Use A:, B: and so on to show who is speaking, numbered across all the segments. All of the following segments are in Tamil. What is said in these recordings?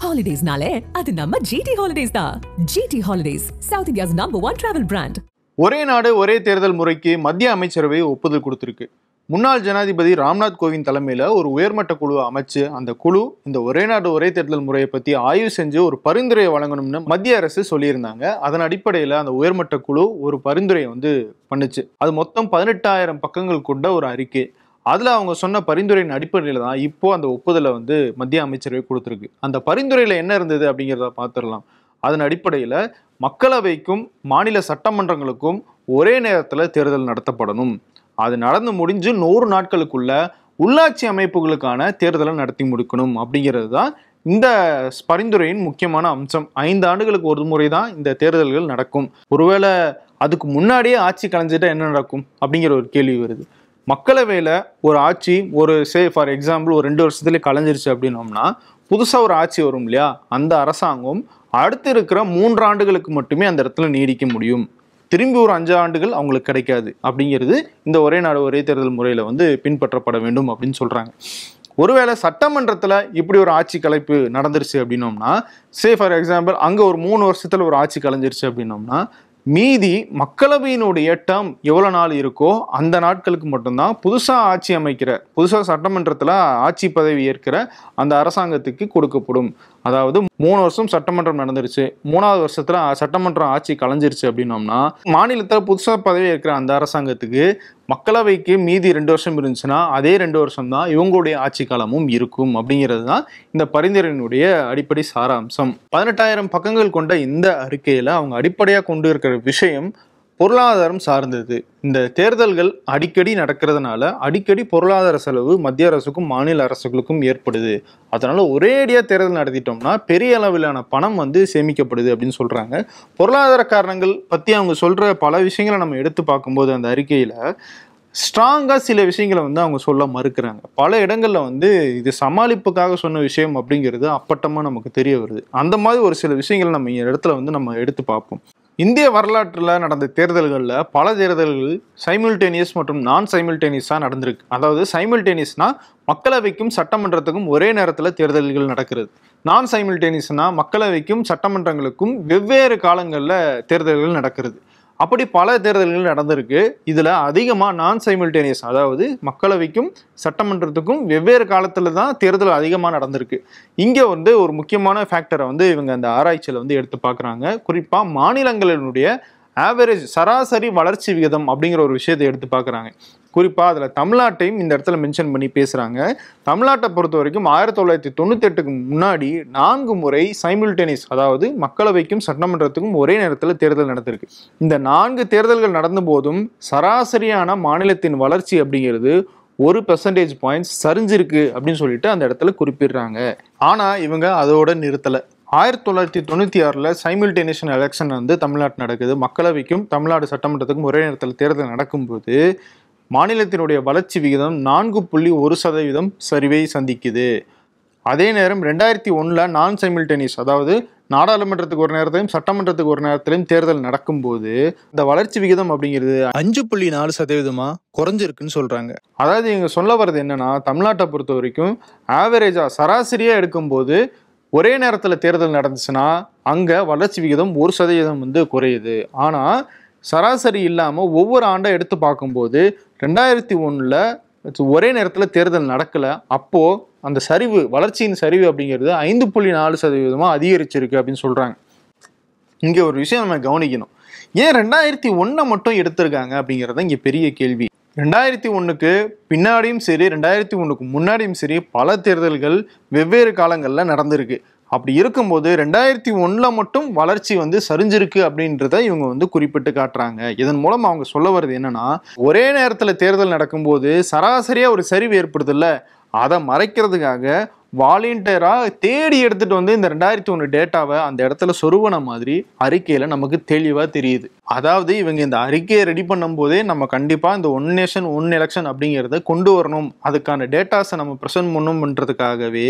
A: ஹாலிடேஸ்னாலே அது நம்ம GT Holidays தான். GT Holidays, South India's #1 travel brand.
B: ஒரே நாடு ஒரே தேர்தல் முறைக்கு மத்திய அமைச்சரவை ஒப்புதல் கொடுத்திருக்கு. முன்னாள் ஜனாதிபதி ராம்நாத் கோவிந்த் தலைமையில ஒரு உயர்மட்ட குழு அமைச்சு அந்த குழு இந்த ஒரே நாடு ஒரே தேர்தல் முறையை பத்தி ஆய்வு செஞ்சு ஒரு பரிந்துரையை வழங்கணும்னு மத்திய அரசு சொல்லியிருந்தாங்க. அதன் அடிப்படையில அந்த உயர்மட்ட குழு ஒரு பரிந்துரையை பண்ணுச்சு. அது மொத்தம் 18,000 பக்கங்கள் கொண்ட ஒரு அறிக்கை. அதுல அவங்க சொன்ன பரிந்துரையின் அடிப்படையில தான் இப்போ அந்த ஒப்புதலை மத்திய அமைச்சரவை கொடுத்திருக்கு. அந்த பரிந்துரையில என்ன இருந்தது அப்படிங்கிறத பார்த்துடலாம். அதன் அடிப்படையில மக்களவைக்கும் மாநில சட்டமன்றங்களுக்கும் ஒரே நேரத்தில் தேர்தல் நடத்தப்படணும். அது நடந்து முடிஞ்சு 100 நாட்களுக்குள்ள உள்ளாட்சி அமைப்புகளுக்கான தேர்தலை நடத்தி முடிக்கணும் அப்படிங்கிறது தான் இந்த பரிந்துரையின் முக்கியமான அம்சம். 5 ஆண்டுகளுக்கு ஒரு முறை தான் இந்த தேர்தல்கள் நடக்கும். ஒருவேளை அதுக்கு முன்னாடியே ஆட்சி கலைஞ்சிட்டா என்ன நடக்கும் அப்படிங்கிற ஒரு கேள்வி வருது. மக்களவையில் ஒரு ஆட்சி ஃபார் எக்ஸாம்பிள் ஒரு 2 வருஷத்துல கலைஞ்சிருச்சு அப்படின்னோம்னா புதுசாக ஒரு ஆட்சி வரும் இல்லையா, அந்த அரசாங்கம் அடுத்து இருக்கிற 3 ஆண்டுகளுக்கு மட்டுமே அந்த இடத்துல நீடிக்க முடியும். திரும்பி ஒரு 5 ஆண்டுகள் அவங்களுக்கு கிடைக்காது. அப்படிங்கிறது இந்த ஒரே நாடு ஒரே தேர்தல் முறையில் பின்பற்றப்பட வேண்டும் அப்படின்னு சொல்கிறாங்க. ஒருவேளை சட்டமன்றத்தில் இப்படி ஒரு ஆட்சி கலைப்பு நடந்துருச்சு அப்படின்னோம்னா ஃபார் எக்ஸாம்பிள் அங்கே ஒரு 3 வருஷத்தில் ஒரு ஆட்சி கலைஞ்சிருச்சு அப்படின்னோம்னா மீதி மக்களவையினுடைய டேர்ம் எவ்வளோ நாள் இருக்கோ அந்த நாட்களுக்கு மட்டும்தான் புதுசாக சட்டமன்றத்தில் ஆட்சி பதவி ஏற்கிற அந்த அரசாங்கத்துக்கு கொடுக்கப்படும். அதாவது 3 வருஷம் சட்டமன்றம் நடந்துருச்சு, 3ஆவது வருஷத்துல சட்டமன்றம் ஆட்சி கலைஞ்சிருச்சு அப்படின்னோம்னா மாநிலத்தில் புதுசாக பதவி ஏற்கிற அந்த அரசாங்கத்துக்கு மக்களவைக்கு மீதி 2 வருஷம் இருந்துச்சுன்னா அதே 2 வருஷம் தான் இவங்களுடைய ஆட்சி காலமும் இருக்கும். அப்படிங்கிறது தான் இந்த பரிந்துரையினுடைய அடிப்படை சாராம்சம். 18,000 பக்கங்கள் கொண்ட இந்த அறிக்கையில அவங்க அடிப்படையாக கொண்டு இருக்கிற விஷயம் பொருளாதாரம் சார்ந்தது. இந்த தேர்தல்கள் அடிக்கடி நடக்கிறதுனால அடிக்கடி பொருளாதார செலவு மத்திய அரசுக்கும் மாநில அரசுகளுக்கும் ஏற்படுது. அதனால ஒரேடியா தேர்தல் நடத்திட்டோம்னா பெரிய அளவிலான பணம் சேமிக்கப்படுது அப்படின்னு சொல்றாங்க. பொருளாதார காரணங்கள் பத்தி அவங்க சொல்ற பல விஷயங்களை நம்ம எடுத்து பார்க்கும்போது அந்த அறிக்கையில ஸ்ட்ராங்கா சில விஷயங்களை அவங்க சொல்ல மறுக்கிறாங்க. பல இடங்கள்ல இது சமாளிப்புக்காக சொன்ன விஷயம் அப்படிங்கிறது அப்பட்டமா நமக்கு தெரிய வருது. அந்த மாதிரி ஒரு சில விஷயங்களை நம்ம இந்த இடத்துல நம்ம எடுத்து பார்ப்போம். இந்திய வரலாற்றில் நடந்த தேர்தல்களில் பல தேர்தல்கள் சைமில்டேனியஸ் மற்றும் நான் சைமில்டேனியஸாக நடந்திருக்கு. அதாவது சைமில்டேனியஸ்னா மக்களவைக்கும் சட்டமன்றத்துக்கும் ஒரே நேரத்தில் தேர்தல்கள் நடக்கிறது. நான் சைமில்டேனியஸ்னா மக்களவைக்கும் சட்டமன்றங்களுக்கும் வெவ்வேறு காலங்களில் தேர்தல்கள் நடக்கிறது. அப்படி பல தேர்தல்கள் நடந்திருக்கு. இதில் அதிகமாக நான் சைமில்டேனியஸ், அதாவது மக்களவைக்கும் சட்டமன்றத்துக்கும் வெவ்வேறு காலத்தில் தான் தேர்தல் அதிகமாக நடந்திருக்கு. இங்கே ஒரு முக்கியமான ஃபேக்டரை இவங்க அந்த ஆராய்ச்சியில் எடுத்து பார்க்குறாங்க. குறிப்பாக மாநிலங்களினுடைய ஆவரேஜ் சராசரி வளர்ச்சி விகிதம் அப்படிங்கிற ஒரு விஷயத்தை எடுத்து பார்க்குறாங்க. குறிப்பாக அதில் தமிழ்நாட்டையும் இந்த இடத்துல மென்ஷன் பண்ணி பேசுகிறாங்க. தமிழ்நாட்டை பொறுத்த வரைக்கும் 1998க்கு முன்னாடி 4 முறை சைமில்டேனியஸ், அதாவது மக்களவைக்கும் சட்டமன்றத்துக்கும் ஒரே நேரத்தில் தேர்தல் நடந்திருக்கு. இந்த 4 தேர்தல்கள் நடந்த போதும் சராசரியான மாநிலத்தின் வளர்ச்சி அப்படிங்கிறது 1% பாயிண்ட்ஸ் சரிஞ்சிருக்கு அப்படின்னு சொல்லிட்டு அந்த இடத்துல குறிப்பிடுறாங்க. ஆனால் இவங்க அதோட நிறுத்தலை. 1996 சைமில்டேனியஸ் எலெக்ஷன் தமிழ்நாட்டு நடக்குது. மக்களவைக்கும் தமிழ்நாடு சட்டமன்றத்துக்கும் ஒரே நேரத்தில் தேர்தல் நடக்கும்போது மாநிலத்தினுடைய வளர்ச்சி விகிதம் 4.1% சரிவை சந்திக்குது. அதே நேரம் 2001 நான் சைமில்டேனியஸ், அதாவது நாடாளுமன்றத்துக்கு ஒரு நேரத்திலையும் சட்டமன்றத்துக்கு ஒரு நேரத்திலையும் தேர்தல் நடக்கும்போது இந்த வளர்ச்சி விகிதம் அப்படிங்கிறது 5.4% குறைஞ்சிருக்குன்னு சொல்றாங்க. அதாவது இவங்க சொல்ல வர்றது என்னன்னா, தமிழ்நாட்டை பொறுத்த வரைக்கும் ஆவரேஜா சராசரியா எடுக்கும்போது ஒரே நேரத்தில் தேர்தல் நடந்துச்சுன்னா அங்கே வளர்ச்சி விகிதம் 1% குறையுது. ஆனால் சராசரி இல்லாமல் ஒவ்வொரு ஆண்டை எடுத்து பார்க்கும்போது 2001 ஒரே நேரத்தில் தேர்தல் நடக்கலை. அப்போது அந்த சரிவு, வளர்ச்சியின் சரிவு அப்படிங்கிறது 5.4% அதிகரிச்சிருக்கு அப்படின்னு சொல்கிறாங்க. இங்கே ஒரு விஷயம் நம்ம கவனிக்கணும். ஏன் 2001 மட்டும் எடுத்திருக்காங்க அப்படிங்கிறத இங்கே பெரிய கேள்வி. 2001க்கு பின்னாடியும் சரி 2001க்கு முன்னாடியும் சரி பல தேர்தல்கள் வெவ்வேறு காலங்களில் நடந்திருக்கு. அப்படி இருக்கும்போது 2001 மட்டும் வளர்ச்சி சரிஞ்சிருக்கு அப்படின்றத இவங்க குறிப்பிட்டு காட்டுறாங்க. இதன் மூலம் அவங்க சொல்ல வர்றது என்னன்னா, ஒரே நேரத்தில் தேர்தல் நடக்கும்போது சராசரியா ஒரு சரிவு ஏற்படுது இல்லை, அதை மறைக்கிறதுக்காக வாலண்டியரா தேடி எடுத்துட்டு இந்த 2001 டேட்டாவை அந்த இடத்துல சொருவன மாதிரி அறிக்கையில நமக்கு தெளிவா தெரியுது. அதாவது இவங்க இந்த அறிக்கையை ரெடி பண்ணும் போதே நம்ம கண்டிப்பா இந்த ஒன் நேஷன் ஒன் எலெக்ஷன் அப்படிங்கிறத கொண்டு வரணும், அதுக்கான டேட்டாஸை நம்ம ப்ரெசென்ட் பண்ணணும்ன்றதுக்காகவே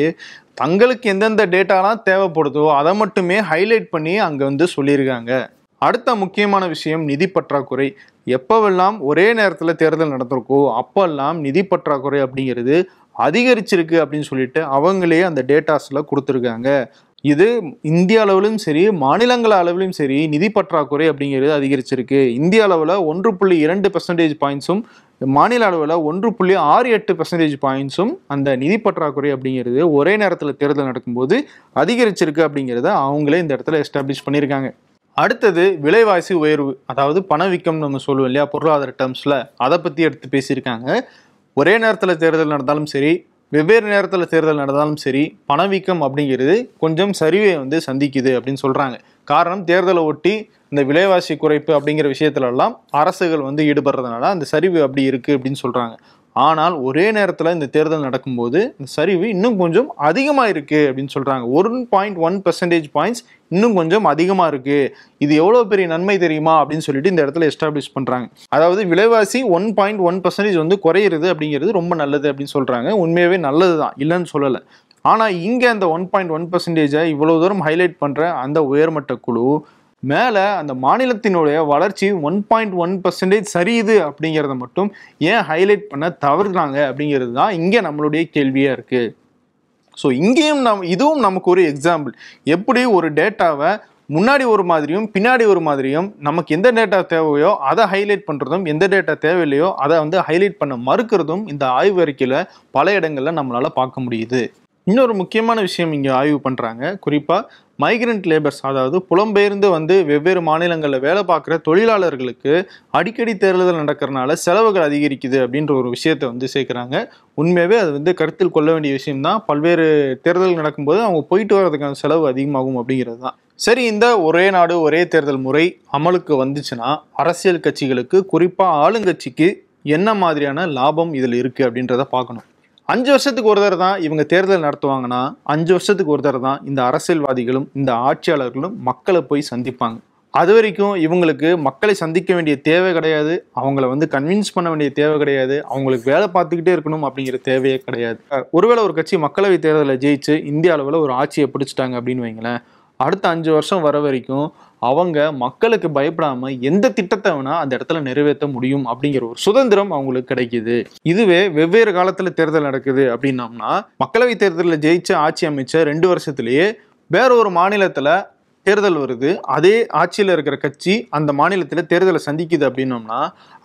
B: தங்களுக்கு எந்தெந்த டேட்டாலாம் தேவைப்படுதோ அதை மட்டுமே ஹைலைட் பண்ணி அங்க சொல்லியிருக்காங்க. அடுத்த முக்கியமான விஷயம் நிதி பற்றாக்குறை. எப்பவெல்லாம் ஒரே நேரத்தில் தேர்தல் நடந்திருக்கோ அப்பெல்லாம் நிதி பற்றாக்குறை அப்படிங்கிறது அதிகரிச்சிருக்கு அப்படின்னு சொல்லிட்டு அவங்களே அந்த டேட்டாஸ்ல கொடுத்துருக்காங்க. இது இந்திய அளவிலும் சரி மாநிலங்கள் அளவிலும் சரி நிதி பற்றாக்குறை அப்படிங்கிறது அதிகரிச்சிருக்கு. இந்திய அளவில் 1.2% பாயிண்ட்ஸும் மாநில அளவில் 1.68% பாயிண்ட்ஸும் அந்த நிதி பற்றாக்குறை அப்படிங்கிறது ஒரே நேரத்தில் தேர்தல் நடக்கும்போது அதிகரிச்சிருக்கு அப்படிங்கிறத அவங்களே இந்த இடத்துல எஸ்டாப்ளிஷ் பண்ணியிருக்காங்க. அடுத்தது விலைவாசி உயர்வு, அதாவது பணவீக்கம் நம்ம சொல்லுவோம் இல்லையா, பொருளாதார டேர்ம்ஸில் அதை பற்றி எடுத்து பேசியிருக்காங்க. ஒரே நேரத்தில் தேர்தல் நடந்தாலும் சரி வெவ்வேறு நேரத்தில் தேர்தல் நடந்தாலும் சரி பணவீக்கம் அப்படிங்கிறது கொஞ்சம் சரிவை வந்து சந்திக்குது அப்படின்னு சொல்கிறாங்க. காரணம் தேர்தலை ஒட்டி இந்த விலைவாசி குறைப்பு அப்படிங்கிற விஷயத்துலலாம் அரசுகள் வந்து ஈடுபடுறதுனால அந்த சரிவு அப்படி இருக்குது அப்படின்னு சொல்கிறாங்க. ஆனால் ஒரே நேரத்தில் இந்த தேர்தல் நடக்கும்போது இந்த சரிவு இன்னும் கொஞ்சம் அதிகமாக இருக்குது அப்படின்னு சொல்கிறாங்க. 1.1% பாயிண்ட்ஸ் இன்னும் கொஞ்சம் அதிகமாக இருக்குது. இது எவ்வளோ பெரிய நன்மை தெரியுமா அப்படின்னு சொல்லிட்டு இந்த இடத்துல எஸ்டாப்ளிஷ் பண்ணுறாங்க. அதாவது விலைவாசி 1.1% வந்து குறையிறது அப்படிங்கிறது ரொம்ப நல்லது அப்படின்னு சொல்கிறாங்க. உண்மையாகவே நல்லது தான், இல்லைன்னு சொல்லலை. ஆனால் இங்கே அந்த 1.1% இவ்வளோ தூரம் ஹைலைட் பண்ணுற அந்த உயர்மட்ட குழு மேலே அந்த மாநிலத்தினுடைய வளர்ச்சி 1.1% சரியுது அப்படிங்கிறத மட்டும் ஏன் ஹைலைட் பண்ண தவறுறாங்க அப்படிங்கிறது தான் இங்கே நம்மளுடைய கேள்வியாக இருக்குது. ஸோ இங்கேயும் இதுவும் நமக்கு ஒரு எக்ஸாம்பிள். எப்படி ஒரு டேட்டாவை முன்னாடி ஒரு மாதிரியும் பின்னாடி ஒரு மாதிரியும் நமக்கு எந்த டேட்டா தேவையோ அதை ஹைலைட் பண்ணுறதும், எந்த டேட்டா தேவையில்லையோ அதை வந்து ஹைலைட் பண்ண மறுக்கிறதும் இந்த ஆய்வு அறிக்கையில் பல இடங்களில் நம்மளால் பார்க்க முடியுது. இன்னொரு முக்கியமான விஷயம் இங்கே ஆய்வு பண்ணுறாங்க. குறிப்பாக மைக்ரண்ட் லேபர்ஸ், அதாவது புலம்பெயர்ந்து வந்து வெவ்வேறு மாநிலங்களில் வேலை பார்க்குற தொழிலாளர்களுக்கு அடிக்கடி தேர்தல் நடக்கிறனால செலவுகள் அதிகரிக்குது அப்படின்ற ஒரு விஷயத்தை வந்து சேர்க்குறாங்க. உண்மையாகவே அது வந்து கருத்தில் கொள்ள வேண்டிய விஷயம்தான். பல்வேறு தேர்தல் நடக்கும்போது அவங்க போயிட்டு வர்றதுக்கான செலவு அதிகமாகும் அப்படிங்கிறது தான். சரி, இந்த ஒரே நாடு ஒரே தேர்தல் முறை அமலுக்கு வந்துச்சுன்னா அரசியல் கட்சிகளுக்கு, குறிப்பாக ஆளுங்கட்சிக்கு என்ன மாதிரியான லாபம் இதில் இருக்குது அப்படின்றத பார்க்கணும். 5 வருஷத்துக்கு ஒரு தடவை தான் இவங்க தேர்தல் நடத்துவாங்கன்னா 5 வருஷத்துக்கு ஒரு தடவை தான் இந்த அரசியல்வாதிகளும் இந்த ஆட்சியாளர்களும் மக்களை போய் சந்திப்பாங்க. அது வரைக்கும் இவங்களுக்கு மக்களை சந்திக்க வேண்டிய தேவை கிடையாது, அவங்கள வந்து கன்வின்ஸ் பண்ண வேண்டிய தேவை கிடையாது, அவங்களுக்கு வேலை பார்த்துக்கிட்டே இருக்கணும் அப்படிங்கிற தேவையே கிடையாது. ஒருவேளை ஒரு கட்சி மக்களவை தேர்தலில் ஜெயிச்சு இந்திய அளவில் ஒரு ஆட்சியை பிடிச்சிட்டாங்க அப்படின்னு வைங்களேன், அடுத்த 5 வருஷம் வர வரைக்கும் அவங்க மக்களுக்கு பயப்படாம எந்த திட்டத்தை வேணா அந்த இடத்துல நிறைவேற்ற முடியும் அப்படிங்கிற ஒரு சுதந்திரம் அவங்களுக்கு கிடைக்குது. இதுவே வெவ்வேறு காலத்துல தேர்தல் நடக்குது அப்படின்னம்னா, மக்களவை தேர்தலில் ஜெயிச்ச ஆட்சி அமைச்ச 2 வருஷத்துலயே வேற ஒரு மாநிலத்துல தேர்தல் வருது, அதே ஆட்சியில் இருக்கிற கட்சி அந்த மாநிலத்தில் தேர்தலை சந்திக்குது அப்படின்னோம்னா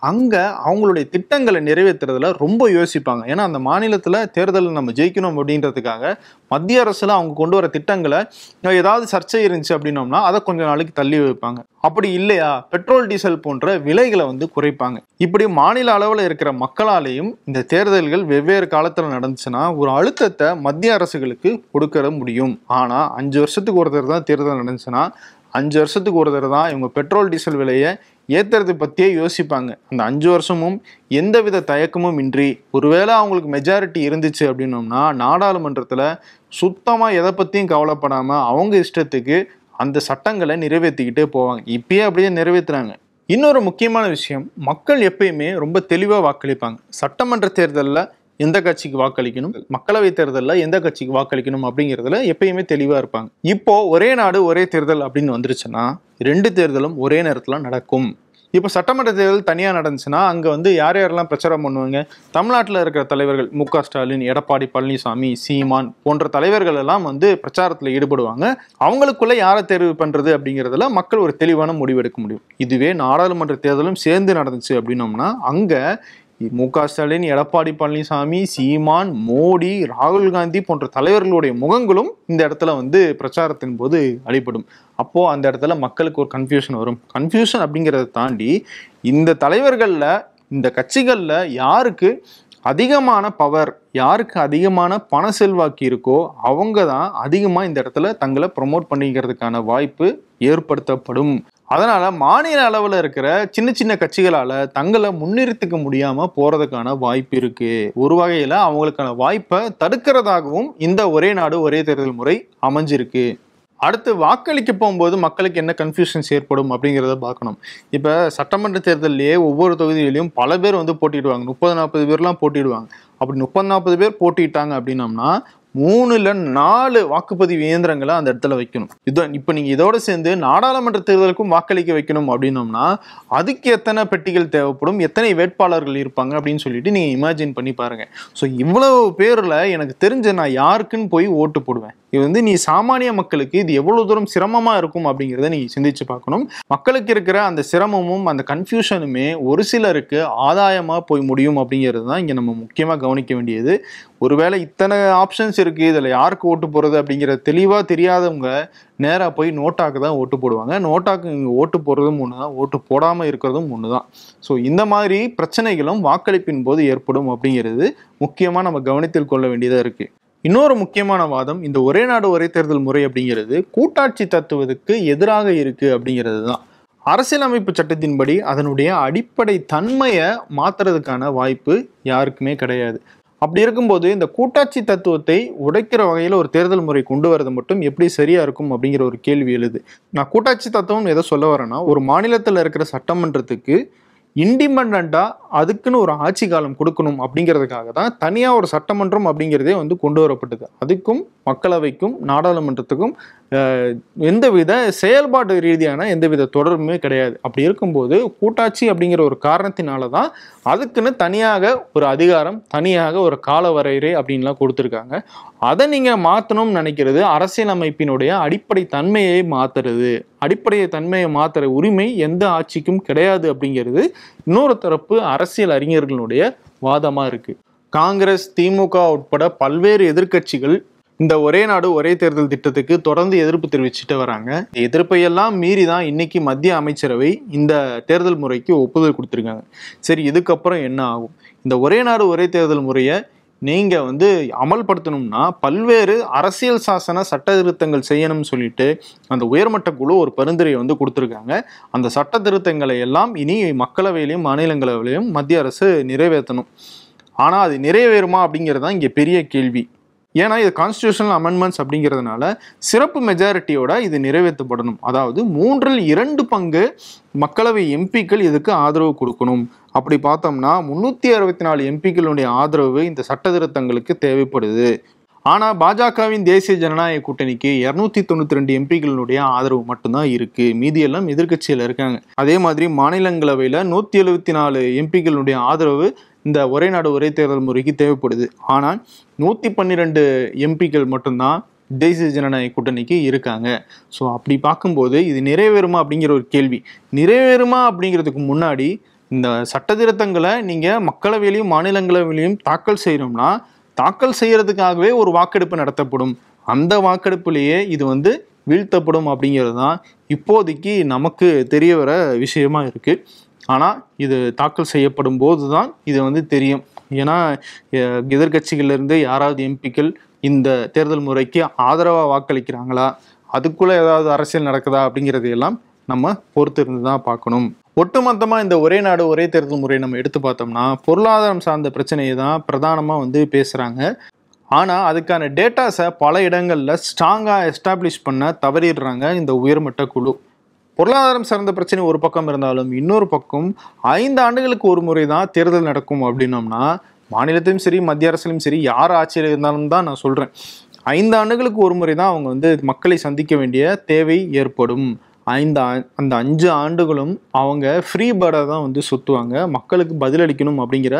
B: அங்கே அவங்களுடைய திட்டங்களை நிறைவேற்றுறதுல ரொம்ப யோசிப்பாங்க. ஏன்னா அந்த மாநிலத்தில் தேர்தலில் நம்ம ஜெயிக்கணும் அப்படின்றதுக்காக மத்திய அரசில் அவங்க கொண்டு வர திட்டங்களை ஏதாவது சர்ச்சை இருந்துச்சு அப்படின்னோம்னா அதை கொஞ்சம் நாளைக்கு தள்ளி வைப்பாங்க. அப்படி இல்லையா பெட்ரோல் டீசல் போன்ற விலைகளை வந்து குறைப்பாங்க. இப்படி மாநில அளவில் இருக்கிற மக்களாலேயும் இந்த தேர்தல்கள் வெவ்வேறு காலத்தில் நடந்துச்சுன்னா ஒரு அழுத்தத்தை மத்திய அரசுகளுக்கு கொடுக்கற முடியும். ஆனால் 5 வருஷத்துக்கு ஒரு தடவை தான் தேர்தல் நடந்துச்சுன்னா 5 வருஷத்துக்கு ஒரு தடவை தான் இவங்க பெட்ரோல் டீசல் விலையை ஏற்றுறது பற்றியே யோசிப்பாங்க. அந்த 5 வருஷமும் எந்தவித தயக்கமும் இன்றி ஒருவேளை அவங்களுக்கு மெஜாரிட்டி இருந்துச்சு அப்படின்னோம்னா நாடாளுமன்றத்தில் சுத்தமாக எதை பற்றியும் கவலைப்படாமல் அவங்க இஷ்டத்துக்கு அந்த சட்டங்களை நிறைவேற்றிக்கிட்டே போவாங்க. இப்பயே அப்படியே நிறைவேற்றுறாங்க. இன்னொரு முக்கியமான விஷயம், மக்கள் எப்பயுமே ரொம்ப தெளிவாக வாக்களிப்பாங்க. சட்டமன்ற தேர்தலில் எந்த கட்சிக்கு வாக்களிக்கணும், மக்களவை தேர்தலில் எந்த கட்சிக்கு வாக்களிக்கணும் அப்படிங்கிறதுல எப்பயுமே தெளிவாக இருப்பாங்க. இப்போ ஒரே நாடு ஒரே தேர்தல் அப்படின்னு வந்துருச்சுன்னா 2 தேர்தலும் ஒரே நேரத்தில் நடக்கும். இப்போ சட்டமன்ற தேர்தல் தனியாக நடந்துச்சுன்னா அங்கே வந்து யார் யாரெல்லாம் பிரச்சாரம் பண்ணுவாங்க, தமிழ்நாட்டில் இருக்கிற தலைவர்கள் மு.க. ஸ்டாலின், எடப்பாடி பழனிசாமி, சீமான் போன்ற தலைவர்கள் எல்லாம் வந்து பிரச்சாரத்தில் ஈடுபடுவாங்க. அவங்களுக்குள்ள யாரை தேர்வு பண்ணுறது அப்படிங்கிறதுல மக்கள் ஒரு தெளிவான முடிவு எடுக்க முடியும். இதுவே நாடாளுமன்ற தேர்தலும் சேர்ந்து நடந்துச்சு அப்படின்னோம்னா அங்கே மு.க. ஸ்டாலின், எடப்பாடி பழனிசாமி, சீமான், மோடி, ராகுல் காந்தி போன்ற தலைவர்களுடைய முகங்களும் இந்த இடத்துல வந்து பிரச்சாரத்தின் போது அடிபடும். அப்போ அந்த இடத்துல மக்களுக்கு ஒரு கன்ஃபியூஷன் வரும். கன்ஃபியூஷன் அப்படிங்கிறத தாண்டி இந்த தலைவர்களில் இந்த கட்சிகளில் யாருக்கு அதிகமான பவர், யாருக்கு அதிகமான பண செல்வாக்கு இருக்கோ அவங்க தான் அதிகமாக இந்த இடத்துல தங்களை ப்ரொமோட் பண்ணிக்கிறதுக்கான வாய்ப்பு ஏற்படுத்தப்படும். அதனால மாநில அளவில் இருக்கிற சின்ன சின்ன கட்சிகளால் தங்களை முன்னிறுத்திக்க முடியாமல் போகிறதுக்கான வாய்ப்பு இருக்கு. ஒரு வகையில் அவங்களுக்கான வாய்ப்பை தடுக்கிறதாகவும் இந்த ஒரே நாடு ஒரே தேர்தல் முறை அமைஞ்சிருக்கு. அடுத்து வாக்களிக்க போகும்போது மக்களுக்கு என்ன கன்ஃபியூஷன்ஸ் ஏற்படும் அப்படிங்கிறத பார்க்கணும். இப்போ சட்டமன்ற தேர்தலையே ஒவ்வொரு தொகுதியிலையும் பல பேர் வந்து போட்டிடுவாங்க. 30-40 பேர்லாம் போட்டிடுவாங்க. அப்படி 30-40 பேர் போட்டிட்டாங்க அப்படின்னம்னா 3 இல்ல 4 வாக்குப்பதிவு இயந்திரங்களை அந்த இடத்துல வைக்கணும். இப்ப நீங்க இதோட சேர்ந்து நாடாளுமன்ற தேர்தலுக்கும் வாக்களிக்க வைக்கணும் அப்படின்னோம்னா அதுக்கு எத்தனை பெட்டிகள் தேவைப்படும், எத்தனை வேட்பாளர்கள் இருப்பாங்க அப்படின்னு சொல்லிட்டு நீங்க இமேஜின் பண்ணி பாருங்க. ஸோ இவ்வளவு பேர்ல எனக்கு தெரிஞ்ச நான் யாருக்குன்னு போய் ஓட்டு போடுவேன்? இது நீ சாமானிய மக்களுக்கு இது எவ்வளவு தூரம் சிரமமா இருக்கும் அப்படிங்கிறத நீ சிந்திச்சு பார்க்கணும். மக்களுக்கு இருக்கிற அந்த சிரமமும் அந்த கன்ஃபியூஷனுமே ஒரு சிலருக்கு ஆதாயமா போய் முடியும் அப்படிங்கிறது தான் இங்க நம்ம முக்கியமா கவனிக்க வேண்டியது. ஒருவேளை இத்தனை ஆப்ஷன்ஸ் இருக்கு, இதுல யாருக்கு ஓட்டு போறது அப்படிங்கிற தெளிவா தெரியாதவங்க நேரா போய் நோட்டாக்கு தான் ஓட்டு போடுவாங்க. நோட்டாக்கு இங்க ஓட்டு போடுறதும் ஒண்ணுதான், ஓட்டு போடாம இருக்கிறதும் ஒண்ணுதான். ஸோ இந்த மாதிரி பிரச்சனைகளும் வாக்களிப்பின் போது ஏற்படும் அப்படிங்கிறது முக்கியமா நம்ம கவனத்தில் கொள்ள வேண்டியதா இருக்கு. இன்னொரு முக்கியமான வாதம், இந்த ஒரே நாடு ஒரே தேர்தல் முறை அப்படிங்கிறது கூட்டாட்சி தத்துவத்துக்கு எதிராக இருக்கு அப்படிங்கிறது தான். அரசியலமைப்பு சட்டத்தின்படி அதனுடைய அடிப்படை தன்மையை மாத்துறதுக்கான வாய்ப்பு யாருக்குமே கிடையாது. அப்படி இருக்கும்போது இந்த கூட்டாட்சி தத்துவத்தை உடைக்கிற வகையில் ஒரு தேர்தல் முறை கொண்டு வரது மட்டும் எப்படி சரியா இருக்கும் அப்படிங்கிற ஒரு கேள்வி எழுது. நான் கூட்டாட்சி தத்துவம் எதை சொல்ல வரேன்னா, ஒரு மாநிலத்தில் இருக்கிற சட்டமன்றத்துக்கு இண்டிபெண்டா அதுக்குன்னு ஒரு ஆட்சி காலம் கொடுக்கணும் அப்படிங்கிறதுக்காக தான் தனியா ஒரு சட்டமன்றம் அப்படிங்கிறதே கொண்டு வரப்பட்டது. அதுக்கும் மக்களவைக்கும் நாடாளுமன்றத்துக்கும் எந்தவித செயல்பாட்டு ரீதியான எந்தவித தொடர்புமே கிடையாது. அப்படி இருக்கும்போது கூட்டாட்சி அப்படிங்கிற ஒரு காரணத்தினால தான் அதுக்குன்னு தனியாக ஒரு அதிகாரம், தனியாக ஒரு கால வரையறை அப்படின்லாம் கொடுத்துருக்காங்க. அதை நீங்க மாற்றணும்னு நினைக்கிறது அரசியலமைப்பினுடைய அடிப்படை தன்மையை மாத்துறது. அடிப்படை தன்மையை மாத்துற உரிமை எந்த ஆட்சிக்கும் கிடையாது அப்படிங்கிறது இன்னொரு தரப்பு அரசியல் அறிஞர்களுடைய வாதமா இருக்கு. காங்கிரஸ், திமுக உட்பட பல்வேறு எதிர்கட்சிகள் இந்த ஒரே நாடு ஒரே தேர்தல் திட்டத்துக்கு தொடர்ந்து எதிர்ப்பு தெரிவிச்சுட்டு வராங்க. எதிர்ப்பையெல்லாம் மீறி தான் இன்னைக்கு மத்திய அமைச்சரவை இந்த தேர்தல் முறைக்கு ஒப்புதல் கொடுத்துருக்காங்க. சரி, இதுக்கப்புறம் என்ன ஆகும்? இந்த ஒரே நாடு ஒரே தேர்தல் முறையை நீங்க அமல்படுத்தணும்னா பல்வேறு அரசியல் சாசன சட்ட திருத்தங்கள் செய்யணும்னு சொல்லிட்டு அந்த உயர்மட்ட குழு ஒரு பரிந்துரையை கொடுத்துருக்காங்க. அந்த சட்ட திருத்தங்களை எல்லாம் இனி மக்களவையிலையும் மாநிலங்களவையிலையும் மத்திய அரசு நிறைவேற்றணும். ஆனா அது நிறைவேறுமா அப்படிங்கிறது தான் இங்க பெரிய கேள்வி. ஏன்னா இது கான்ஸ்டிடியூஷனல் அமெண்ட்மெண்ட்ஸ் அப்படிங்கிறதுனால சிறப்பு மெஜாரிட்டியோட இது நிறைவேற்றப்படணும். அதாவது 2/3 மக்களவை எம்பிக்கள் இதுக்கு ஆதரவு கொடுக்கணும். அப்படி பார்த்தோம்னா 364 எம்பிக்களுடைய ஆதரவு இந்த சட்ட திருத்தங்களுக்கு தேவைப்படுது. ஆனா பாஜகவின் தேசிய ஜனநாயக கூட்டணிக்கு 292 எம்பிக்களுடைய ஆதரவு மட்டும்தான் இருக்கு. மீதி எல்லாம் எதிர்கட்சியில இருக்காங்க. அதே மாதிரி மாநிலங்களவையில 174 எம்பிக்களுடைய ஆதரவு இந்த ஒரே நாடு ஒரே தேர்தல் முறைக்கு தேவைப்படுது. ஆனால் 112 எம்பிக்கள் மட்டும்தான் தேசிய ஜனநாயக கூட்டணிக்கு இருக்காங்க. ஸோ அப்படி பார்க்கும்போது இது நிறைவேறுமா அப்படிங்கிற ஒரு கேள்வி. நிறைவேறுமா அப்படிங்கிறதுக்கு முன்னாடி இந்த சட்ட திருத்தங்களை நீங்க மக்களவையிலையும் மாநிலங்களவையிலையும் தாக்கல் செய்யணும்னா தாக்கல் செய்யறதுக்காகவே ஒரு வாக்கெடுப்பு நடத்தப்படும். அந்த வாக்கெடுப்புலேயே இது வீழ்த்தப்படும் அப்படிங்கிறது தான் இப்போதைக்கு நமக்கு தெரிய வர விஷயமா இருக்கு. ஆனால் இது தாக்கல் செய்யப்படும் போது தான் இது தெரியும். ஏன்னா எதிர்கட்சிகள்லேருந்து யாராவது எம்பிக்கள் இந்த தேர்தல் முறைக்கு ஆதரவாக வாக்களிக்கிறாங்களா, அதுக்குள்ளே ஏதாவது அரசியல் நடக்குதா அப்படிங்கிறது எல்லாம் நம்ம பொறுத்து இருந்து தான் பார்க்கணும். ஒட்டுமொத்தமாக இந்த ஒரே நாடு ஒரே தேர்தல் முறை நம்ம எடுத்து பார்த்தோம்னா பொருளாதாரம் சார்ந்த பிரச்சனையை தான் பிரதானமாக பேசுகிறாங்க. ஆனால் அதுக்கான டேட்டாஸை பல இடங்களில் ஸ்ட்ராங்காக எஸ்டாப்ளிஷ் பண்ண தவறிடுறாங்க இந்த உயர்மட்ட குழு. பொருளாதாரம் சார்ந்த பிரச்சனை ஒரு பக்கம் இருந்தாலும் இன்னொரு பக்கம் 5 ஆண்டுகளுக்கு ஒரு முறை தான் தேர்தல் நடக்கும் அப்படின்னோம்னா மாநிலத்திலும் சரி மத்திய அரசிலும் சரி யார் ஆட்சியில் இருந்தாலும் தான் நான் சொல்கிறேன், 5 ஆண்டுகளுக்கு ஒரு முறை தான் அவங்க மக்களை சந்திக்க வேண்டிய தேவை ஏற்படும். அந்த 5 ஆண்டுகளும் அவங்க ஃப்ரீ பேர்டாக தான் சுற்றுவாங்க. மக்களுக்கு பதிலளிக்கணும் அப்படிங்கிற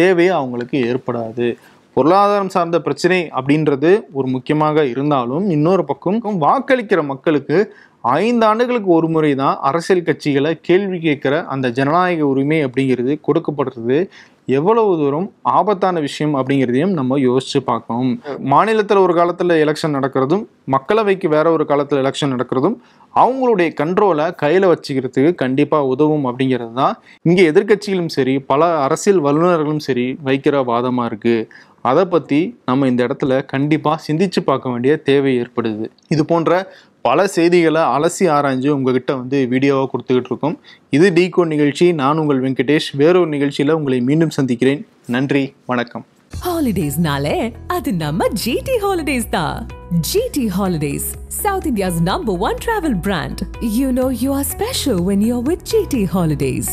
B: தேவையை அவங்களுக்கு ஏற்படாது. பொருளாதாரம் சார்ந்த பிரச்சனை அப்படின்றது ஒரு முக்கியமாக இருந்தாலும் இன்னொரு பக்கம் வாக்களிக்கிற மக்களுக்கு 5 ஆண்டுகளுக்கு ஒரு முறை தான் அரசியல் கட்சிகளை கேள்வி கேட்கிற அந்த ஜனநாயக உரிமை அப்படிங்கிறது கொடுக்கப்படுறது எவ்வளவு தூரம் ஆபத்தான விஷயம் அப்படிங்கிறதையும் நம்ம யோசிச்சு பார்க்கணும். மாநிலத்தில் ஒரு காலத்தில் எலெக்ஷன் நடக்கிறதும் மக்களவைக்கு வேற ஒரு காலத்தில் எலெக்ஷன் நடக்கிறதும் அவங்களுடைய கண்ட்ரோலை கையில் வச்சுக்கிறதுக்கு கண்டிப்பாக உதவும் அப்படிங்கிறது தான் இங்கே எதிர்கட்சிகளும் சரி பல அரசியல் வல்லுநர்களும் சரி வைக்கிற வாதமாக இருக்குது. அதை பற்றி நம்ம இந்த இடத்துல கண்டிப்பாக சிந்திச்சு பார்க்க வேண்டிய தேவை ஏற்படுது. இது போன்ற பல செய்திகளை அலசி ஆராய்ஞ்சு உங்ககிட்ட வீடியோவாக கொடுத்துக்கிட்டு இருக்கோம். இது டீகோட் நிகழ்ச்சி. நான் உங்கள் வெங்கடேஷ். வேறொரு நிகழ்ச்சியில் உங்களை மீண்டும் சந்திக்கிறேன். நன்றி, வணக்கம்.
A: ஹாலிடேஸ்னாலே அது நம்ம GT Holidays தான். GT Holidays, South India's #1 travel brand. You know you are special when you're with GT Holidays.